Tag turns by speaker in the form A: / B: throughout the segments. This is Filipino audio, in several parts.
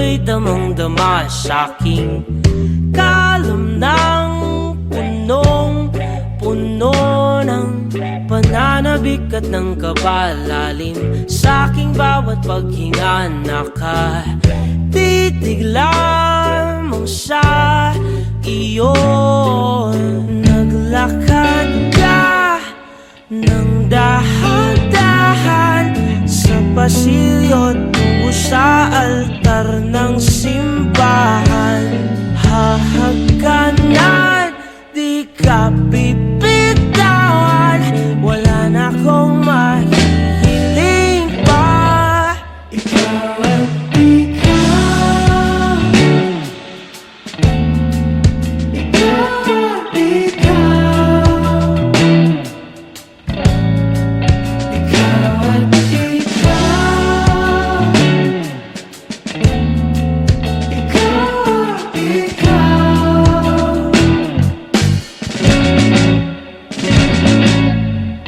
A: ako'y damang-dama sa'king kalam ng punong-puno ng pananabik at ng kabalalim. Sa'king bawat paghinga nakatitig lamang sa iyo. Naglakad ka ng dahan-dahan sa pasilyo tungo sa altar ng simbahan. Hahagkanan, di ka bibitawan, wala na akong mahihiling pa. Ikaw at ikaw, ikaw at ikaw, ikaw at ikaw, ikaw at ikaw.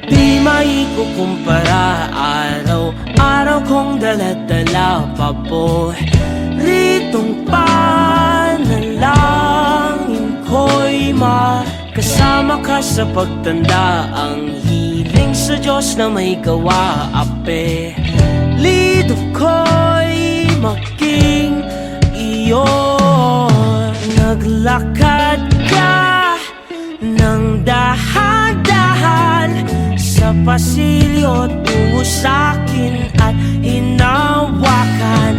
A: Di maikukumpara, araw-araw kong dala-dala paboritong panalangin ko'y makasama ka sa pagtanda. Ang hiling sa Diyos na may gawa, apelido ko'y maging iyo. Naglakad ka ng dahan-dahan sa pasilyo tungo sa'kin at hinawakan